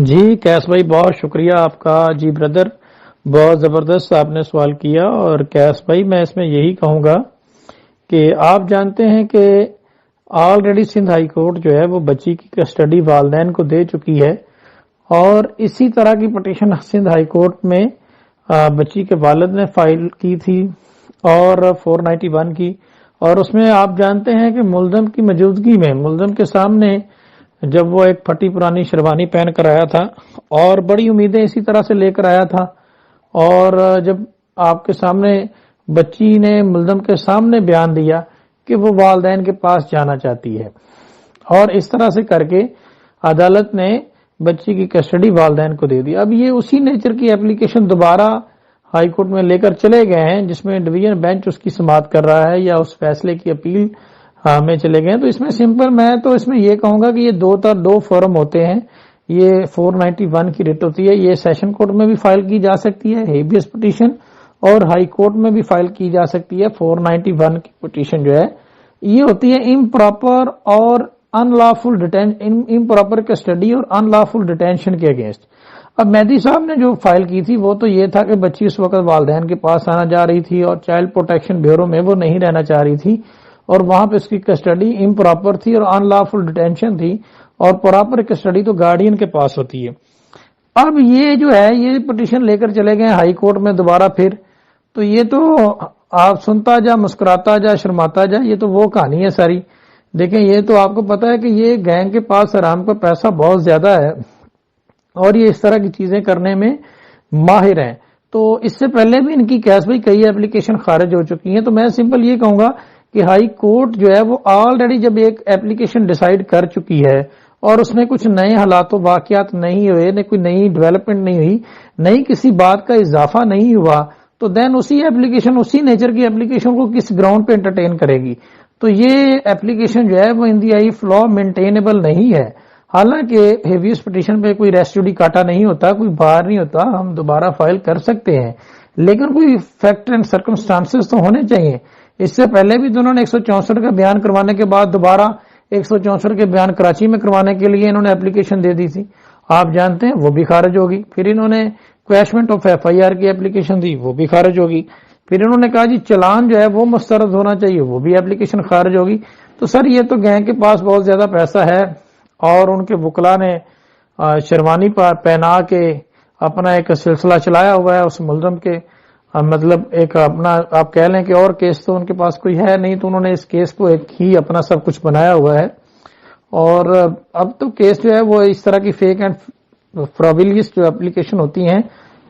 جی case بھائی بہت شکریہ آپ کا. جی بردر بہت زبردست آپ نے سوال کیا. اور کیس بھائی میں اس میں یہی کہوں گا کہ آپ جانتے ہیں کہ آلریڈی سندھ ہائی کورٹ جو ہے وہ بچی کی کسٹڈی والدین کو دے چکی ہے، اور اسی طرح کی پٹیشن سندھ ہائی کورٹ میں بچی کے والد نے فائل کی تھی اور 491 کی. اور اس میں آپ جانتے ہیں کہ ملزم کی موجودگی میں ملزم کے سامنے جب وہ ایک پھٹی پرانی شیروانی پہن کر آیا تھا اور بڑی امیدیں اسی طرح سے لے کر آیا تھا، اور جب آپ کے سامنے بچی نے ملزم کے سامنے بیان دیا کہ وہ والدین کے پاس جانا چاہتی ہے، اور اس طرح سے کر کے عدالت نے بچی کی کسٹڈی والدین کو دے دی. اب یہ اسی نیچر کی اپلیکیشن دوبارہ ہائی کورٹ میں لے کر چلے گئے ہیں جس میں ڈویژن بینچ اس کی سماعت کر رہا ہے یا اس فیصلے کی اپیل میں چلے گئے. تو اس میں سمپل میں تو اس میں یہ کہوں گا کہ یہ دو فارم ہوتے ہیں. یہ 491 کی ریٹ ہوتی ہے، یہ سیشن کورٹ میں بھی فائل کی جا سکتی ہے ہیبیس پٹیشن، اور ہائی کورٹ میں بھی فائل کی جا سکتی ہے. 491 کی پٹیشن جو ہے یہ ہوتی ہے امپراپر اور امپراپر کسٹڈی اور ان لافل ڈیٹینشن کے اگینسٹ. اب مہدی صاحب نے جو فائل کی تھی وہ تو یہ تھا کہ بچی اس وقت والدین کے پاس آنا جا رہی تھی اور چائلڈ پروٹیکشن بیورو میں وہ نہیں رہنا چاہ رہی تھی، اور وہاں پہ اس کی کسٹڈی امپراپر تھی اور ان لافل ڈیٹینشن تھی، اور پراپر کسٹڈی تو گارڈین کے پاس ہوتی ہے. اب یہ جو ہے یہ پٹیشن لے کر چلے گئے ہائی کورٹ میں دوبارہ پھر، تو یہ تو آپ سنتا جا مسکراتا جا شرماتا جا، یہ تو وہ کہانی ہے ساری. دیکھیں یہ تو آپ کو پتا ہے کہ یہ گینگ کے پاس حرام کا پیسہ بہت زیادہ ہے اور یہ اس طرح کی چیزیں کرنے میں ماہر ہیں. تو اس سے پہلے بھی ان کی کیس بھائی کئی اپلیکیشن خارج ہو چکی ہیں. تو میں سمپل یہ کہوں گا کہ ہائی کورٹ جو ہے وہ آلریڈی جب ایک اپلیکیشن ڈیسائیڈ کر چکی ہے اور اس میں کچھ نئے حالات و واقعات نہیں ہوئے، کوئی نئی ڈیولپمنٹ نہیں ہوئی، نئی کسی بات کا اضافہ نہیں ہوا، تو دین اسی اپلیکیشن اسی نیچر کی اپلیکیشن کو کس گراؤنڈ پہ انٹرٹین کرے گی. تو یہ اپلیکیشن جو ہے وہ ان دی آئی فلا مینٹینیبل نہیں ہے. حالانکہ ہیویس پٹیشن پہ کوئی ریسٹ جوڈیکاٹا نہیں ہوتا، کوئی بار نہیں ہوتا، ہم دوبارہ فائل کر سکتے ہیں، لیکن کوئی فیکٹ اینڈ سرکمسٹانسز تو ہونے چاہیے. اس سے پہلے بھی تو انہوں نے 164 کا بیان کروانے کے بعد دوبارہ 164 کے بیان کراچی میں کروانے کے لیے انہوں نے اپلیکیشن دے دی تھی، آپ جانتے ہیں وہ بھی خارج ہوگی. پھر انہوں نے کویشمنٹ آف ایف آئی آر کی اپلیکیشن دی، وہ بھی خارج ہوگی. پھر انہوں نے کہا جی چلان جو ہے وہ مسترد ہونا چاہیے، وہ بھی اپلیکیشن خارج ہوگی. تو سر یہ تو گینگ کے پاس بہت زیادہ پیسہ ہے اور ان کے وکلا نے شیروانی پہنا کے اپنا ایک سلسلہ چلایا ہوا ہے اس ملزم کے، مطلب ایک اپنا آپ کہہ لیں کہ اور کیس تو ان کے پاس کوئی ہے نہیں، تو انہوں نے اس کیس کو ایک ہی اپنا سب کچھ بنایا ہوا ہے. اور اب تو کیس جو ہے وہ اس طرح کی فیک اینڈ فراویلیس جو اپلیکیشن ہوتی ہیں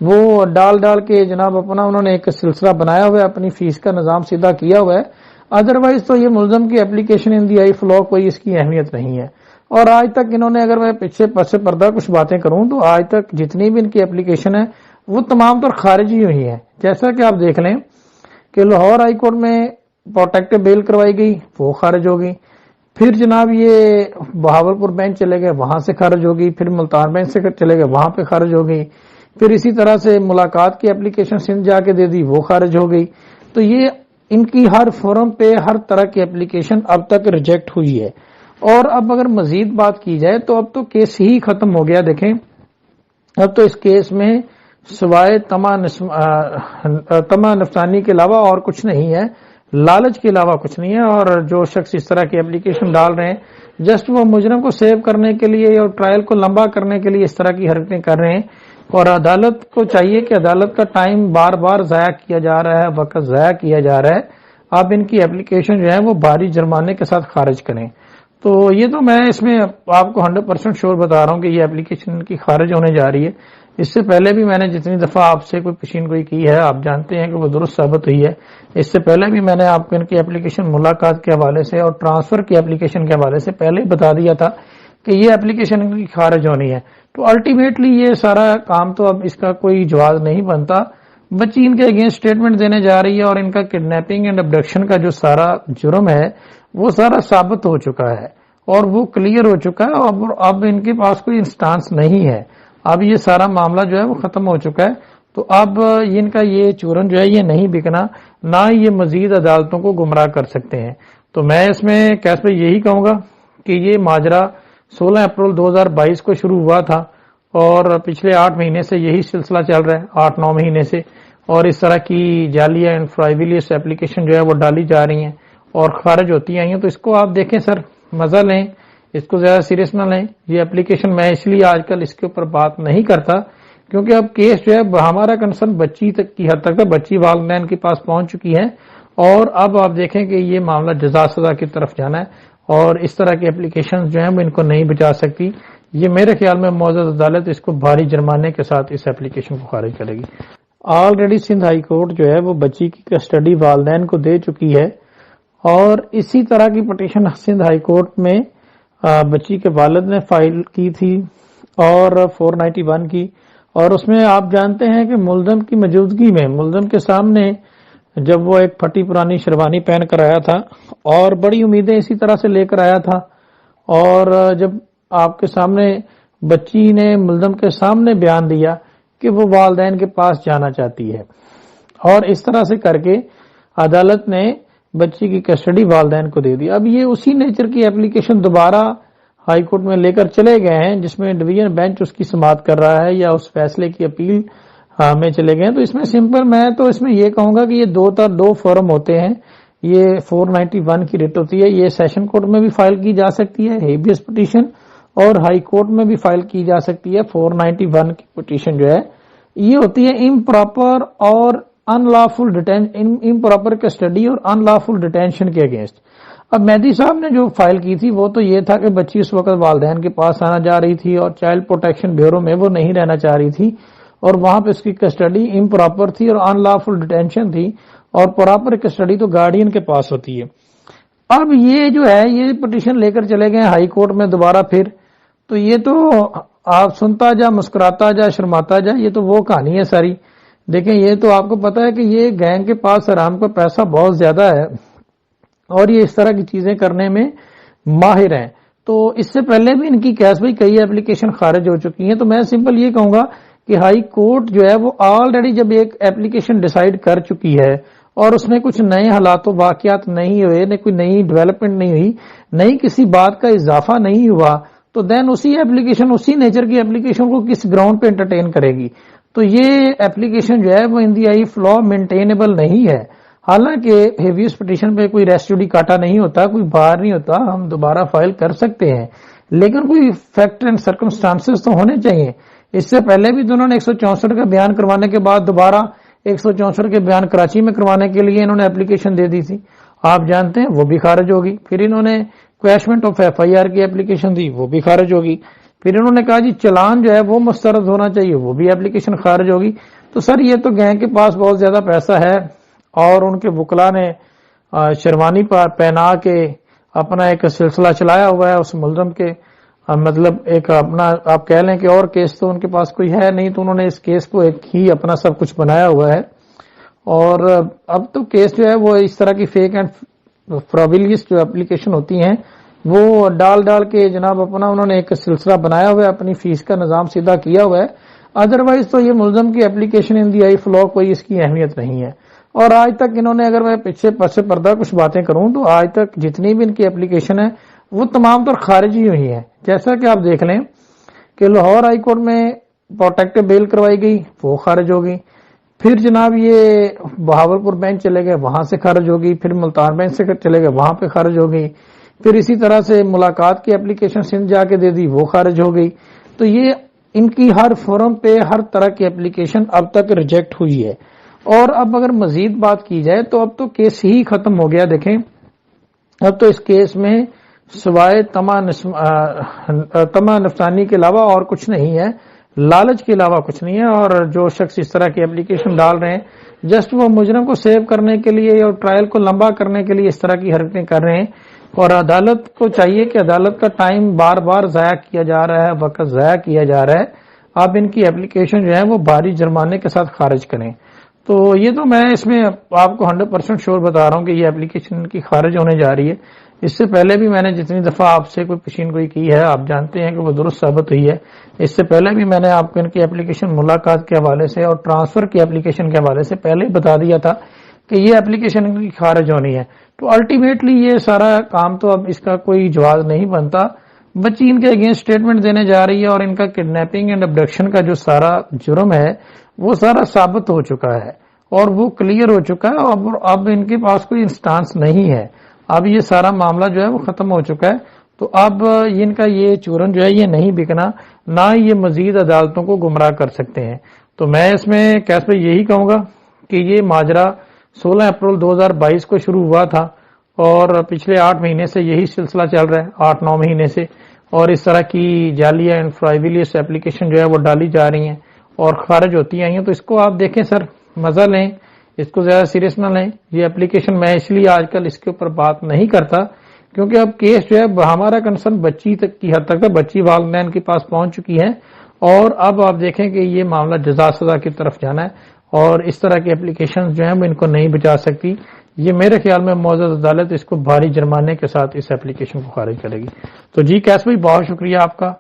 وہ ڈال کے جناب اپنا انہوں نے ایک سلسلہ بنایا ہوا ہے، اپنی فیس کا نظام سیدھا کیا ہوا ہے. ادروائز تو یہ ملزم کی اپلیکیشن ان دی آئی فلا کوئی اس کی اہمیت نہیں ہے. اور آج تک انہوں نے، اگر میں پیچھے پس پردہ کچھ باتیں کروں تو آج تک جتنی بھی ان کی اپلیکیشن ہے وہ تمام طور خارج ہی ہوئی ہیں. جیسا کہ آپ دیکھ لیں کہ لاہور ہائی کورٹ میں پروٹیکٹیو بیل کروائی گئی، وہ خارج ہو گئی. پھر جناب یہ بہاولپور بینچ چلے گئے، وہاں سے خارج ہو گئی. پھر ملتان بینچ سے چلے گئے، وہاں پہ خارج ہو گئی. پھر اسی طرح سے ملاقات کی اپلیکیشن سندھ جا کے دے دی، وہ خارج ہو گئی. تو یہ ان کی ہر فورم پہ ہر طرح کی اپلیکیشن اب تک ریجیکٹ ہوئی ہے. اور اب اگر مزید بات کی جائے تو اب تو کیس ہی ختم ہو گیا. دیکھیں اب تو اس کیس میں سوائے تما نفسانی کے علاوہ اور کچھ نہیں ہے، لالچ کے علاوہ کچھ نہیں ہے. اور جو شخص اس طرح کی اپلیکیشن ڈال رہے ہیں جسٹ وہ مجرم کو سیو کرنے کے لیے اور ٹرائل کو لمبا کرنے کے لیے اس طرح کی حرکتیں کر رہے ہیں. اور عدالت کو چاہیے کہ عدالت کا ٹائم بار بار ضائع کیا جا رہا ہے، وقت ضائع کیا جا رہا ہے. آپ ان کی اپلیکیشن جو ہے وہ بھاری جرمانے کے ساتھ خارج کریں. تو یہ تو میں اس میں آپ کو 100% شور بتا رہا ہوں کہ یہ اپلیکیشن کی خارج ہونے جا رہی ہے. اس سے پہلے بھی میں نے جتنی دفعہ آپ سے کوئی پیشین گوئی کی ہے آپ جانتے ہیں کہ وہ درست ثابت ہوئی ہے. اس سے پہلے بھی میں نے آپ کو ان کی اپلیکیشن ملاقات کے حوالے سے اور ٹرانسفر کی اپلیکیشن کے حوالے سے پہلے ہی بتا دیا تھا کہ یہ اپلیکیشن ان کی خارج ہونی ہے. تو الٹیمیٹلی یہ سارا کام تو اب اس کا کوئی جواز نہیں بنتا. بچی ان کے اگینسٹ اسٹیٹمنٹ دینے جا رہی ہے اور ان کا کڈنیپنگ اینڈ ابڈکشن کا جو سارا جرم ہے وہ سارا ثابت ہو چکا ہے اور وہ کلیئر ہو چکا ہے. اب ان کے پاس کوئی انسٹانس نہیں ہے، اب یہ سارا معاملہ جو ہے وہ ختم ہو چکا ہے. تو اب ان کا یہ چورن جو ہے یہ نہیں بکنا، نہ یہ مزید عدالتوں کو گمراہ کر سکتے ہیں. تو میں اس میں کیس پہ یہی کہوں گا کہ یہ ماجرا 16 اپریل 2022 کو شروع ہوا تھا اور پچھلے 8 مہینے سے یہی سلسلہ چل رہا ہے، 8-9 مہینے سے، اور اس طرح کی جعلی اینڈ فرائیولیس ایپلیکیشن جو ہے وہ ڈالی جا رہی ہیں اور خارج ہوتی آئی ہیں. تو اس کو آپ دیکھیں سر، مزہ لیں، اس کو زیادہ سیریس نہ لیں. یہ ایپلیکیشن میں اس لیے آج کل اس کے اوپر بات نہیں کرتا کیونکہ اب کیس جو ہے ہمارا کنسرن بچی تک کی حد تک ہے، بچی والدین کے پاس پہنچ چکی ہے اور اب آپ دیکھیں کہ یہ معاملہ جزا سزا کی طرف جانا ہے اور اس طرح کی ایپلیکیشن جو ہیں وہ ان کو نہیں بچا سکتی. یہ میرے خیال میں معزز عدالت اس کو بھاری جرمانے کے ساتھ اس ایپلیکیشن کو خارج کرے گی. آلریڈی سندھ ہائی کورٹ جو ہے وہ بچی کی کسٹڈی والدین کو دے چکی ہے اور اسی طرح کی پٹیشن سندھ ہائی کورٹ میں بچی کے والد نے فائل کی تھی اور 491 کی، اور اس میں آپ جانتے ہیں کہ ملزم کی موجودگی میں ملزم کے سامنے جب وہ ایک پھٹی پرانی شیروانی پہن کر آیا تھا اور بڑی امیدیں اسی طرح سے لے کر آیا تھا، اور جب آپ کے سامنے بچی نے ملزم کے سامنے بیان دیا کہ وہ والدین کے پاس جانا چاہتی ہے اور اس طرح سے کر کے عدالت نے بچی کی کسٹڈی والدین کو دے دی. اب یہ اسی نیچر کی ایپلیکیشن دوبارہ ہائی کورٹ میں لے کر چلے گئے ہیں جس میں ڈویژن بینچ اس کی سماعت کر رہا ہے یا اس فیصلے کی اپیل میں چلے گئے ہیں. تو اس میں سمپل میں تو اس میں یہ کہوں گا کہ یہ دو فورم ہوتے ہیں. یہ 491 کی ریٹ ہوتی ہے، یہ سیشن کورٹ میں بھی فائل کی جا سکتی ہے ہیبیس پٹیشن اور ہائی کورٹ میں بھی فائل کی جا سکتی ہے. 491 کی پٹیشن جو ہے یہ ہوتی ہے امپراپر اور ان لافل امپراپر کسٹڈی اور ان لافل ڈیٹینشن کے اگینسٹ. اب مہدی صاحب نے جو فائل کی تھی وہ تو یہ تھا کہ بچی اس وقت والدین کے پاس آنا جا رہی تھی اور چائلڈ پروٹیکشن بیورو میں وہ نہیں رہنا چاہ رہی تھی اور وہاں پہ اس کی کسٹڈی امپراپر تھی اور ان لافل ڈیٹینشن تھی، اور پراپر کسٹڈی تو گارڈین کے پاس ہوتی ہے. اب یہ جو ہے یہ پٹیشن لے کر چلے گئے ہائی کورٹ میں دوبارہ پھر، تو یہ تو آپ سنتا جا مسکراتا جا شرماتا جا، یہ تو وہ کہانی ہے ساری. دیکھیں یہ تو آپ کو پتا ہے کہ یہ گینگ کے پاس حرام کا پیسہ بہت زیادہ ہے اور یہ اس طرح کی چیزیں کرنے میں ماہر ہیں. تو اس سے پہلے بھی ان کی کیس بھائی کئی ایپلیکیشن خارج ہو چکی ہیں. تو میں سمپل یہ کہوں گا کہ ہائی کورٹ جو ہے وہ آلریڈی جب ایک ایپلیکیشن ڈیسائیڈ کر چکی ہے اور اس میں کچھ نئے حالات و واقعات نہیں ہوئے، کوئی نئی ڈیولپمنٹ نہیں ہوئی، نئی کسی بات کا اضافہ نہیں ہوا، تو دین اسی ایپلیکیشن اسی نیچر کی ایپلیکیشن کو کس گراؤنڈ پہ انٹرٹین کرے گی. تو یہ ایپلیکیشن جو ہے وہ ان دی آئی فلو مینٹینیبل نہیں ہے. حالانکہ ہیویس پٹیشن پہ کوئی ریسٹیوڈی کاٹا نہیں ہوتا، کوئی بار نہیں ہوتا، ہم دوبارہ فائل کر سکتے ہیں، لیکن کوئی فیکٹ اینڈ سرکمسٹانسز تو ہونے چاہیے. اس سے پہلے بھی انہوں نے 164 کا بیان کروانے کے بعد دوبارہ 164 کے بیان کراچی میں کروانے کے لیے انہوں نے ایپلیکیشن دے دی تھی، آپ جانتے ہیں وہ بھی خارج ہوگی. پھر انہوں نے کویشمنٹ آف FIR کی ایپلیکیشن دی، وہ بھی خارج ہوگی. پھر انہوں نے کہا جی چلان جو ہے وہ مسترد ہونا چاہیے، وہ بھی ایپلیکیشن خارج ہوگی. تو سر یہ تو گینگ کے پاس بہت زیادہ پیسہ ہے اور ان کے وکلا نے شیروانی پر پہنا کے اپنا ایک سلسلہ چلایا ہوا ہے اس ملزم کے، مطلب ایک اپنا آپ کہہ لیں کہ اور کیس تو ان کے پاس کوئی ہے نہیں، تو انہوں نے اس کیس کو ایک ہی اپنا سب کچھ بنایا ہوا ہے. اور اب تو کیس جو ہے وہ اس طرح کی فیک اینڈ فراویلیس جو ایپلیکیشن ہوتی ہیں وہ ڈال کے جناب اپنا انہوں نے ایک سلسلہ بنایا ہوا ہے، اپنی فیس کا نظام سیدھا کیا ہوا ہے. ادروائز تو یہ ملزم کی ایپلیکیشن ان دی آئی فلو کوئی اس کی اہمیت نہیں ہے. اور آج تک انہوں نے، اگر میں پیچھے پس پردہ کچھ باتیں کروں تو آج تک جتنی بھی ان کی ایپلیکیشن ہے وہ تمام طور خارج ہی ہوئی ہیں. جیسا کہ آپ دیکھ لیں کہ لاہور ہائی کورٹ میں پروٹیکٹو بیل کروائی گئی، وہ خارج ہو گئی. پھر جناب یہ بہاولپور بینچ چلے گئے، وہاں سے خارج ہو گئی. پھر ملتان بینچ سے چلے گئے، وہاں پہ خارج ہو گئی. پھر اسی طرح سے ملاقات کی ایپلیکیشن سندھ جا کے دے دی، وہ خارج ہو گئی. تو یہ ان کی ہر فورم پہ ہر طرح کی ایپلیکیشن اب تک ریجیکٹ ہوئی ہے. اور اب اگر مزید بات کی جائے تو اب تو کیس ہی ختم ہو گیا. دیکھیں اب تو اس کیس میں سوائے تما نفسانی کے علاوہ اور کچھ نہیں ہے، لالچ کے علاوہ کچھ نہیں ہے. اور جو شخص اس طرح کی ایپلیکیشن ڈال رہے ہیں جسٹ وہ مجرم کو سیو کرنے کے لیے اور ٹرائل کو لمبا کرنے کے لیے اس طرح کی حرکتیں کر رہے ہیں. اور عدالت کو چاہیے کہ عدالت کا ٹائم بار بار ضائع کیا جا رہا ہے، وقت ضائع کیا جا رہا ہے. اب ان کی ایپلیکیشن جو ہے وہ بھاری جرمانے کے ساتھ خارج کریں. تو یہ تو میں اس میں آپ کو 100% شور بتا رہا ہوں کہ یہ ایپلیکیشن ان کی خارج ہونے جا رہی ہے. اس سے پہلے بھی میں نے جتنی دفعہ آپ سے کوئی پیشین گوئی کی ہے آپ جانتے ہیں کہ وہ درست ثابت ہوئی ہے. اس سے پہلے بھی میں نے آپ کو ان کی ایپلیکیشن ملاقات کے حوالے سے اور ٹرانسفر کی ایپلیکیشن کے حوالے سے پہلے ہی بتا دیا تھا کہ یہ ایپلیکیشن ان کی خارج ہونی ہے. تو الٹیمیٹلی یہ سارا کام تو اب اس کا کوئی جواز نہیں بنتا. بچی ان کے اگینسٹ اسٹیٹمنٹ دینے جا رہی ہے اور ان کا کڈنیپنگ اینڈ ابڈکشن کا جو سارا جرم ہے وہ سارا ثابت ہو چکا ہے اور وہ کلیئر ہو چکا ہے، اور اب ان کے پاس کوئی انسٹانس نہیں ہے، اب یہ سارا معاملہ جو ہے وہ ختم ہو چکا ہے۔ تو اب ان کا یہ چورن جو ہے یہ نہیں بکنا، نہ یہ مزید عدالتوں کو گمراہ کر سکتے ہیں۔ تو میں اس میں کیس بھائی یہی کہوں گا کہ یہ ماجرا 16 اپریل 2022 کو شروع ہوا تھا اور پچھلے 8 مہینے سے یہی سلسلہ چل رہا ہے، 8-9 مہینے سے، اور اس طرح کی جعلی اینڈ فرائیویلیس ایپلیکیشن جو ہے وہ ڈالی جا رہی ہیں اور خارج ہوتی آئی ہیں۔ تو اس کو آپ دیکھیں سر، مزہ لیں، اس کو زیادہ سیریس نہ لیں۔ یہ ایپلیکیشن میں اس لیے آج کل اس کے اوپر بات نہیں کرتا کیونکہ اب کیس جو ہے ہمارا کنسرن بچی تک کی حد تک ہے، بچی والدین کے پاس پہنچ چکی ہے اور اب آپ دیکھیں کہ یہ معاملہ جزا سزا کی طرف جانا ہے اور اس طرح کی ایپلیکیشن جو ہیں وہ ان کو نہیں بچا سکتی۔ یہ میرے خیال میں معزز عدالت اس کو بھاری جرمانے کے ساتھ اس ایپلیکیشن کو خارج کرے گی۔ تو جی کیس بھائی بہت شکریہ آپ کا۔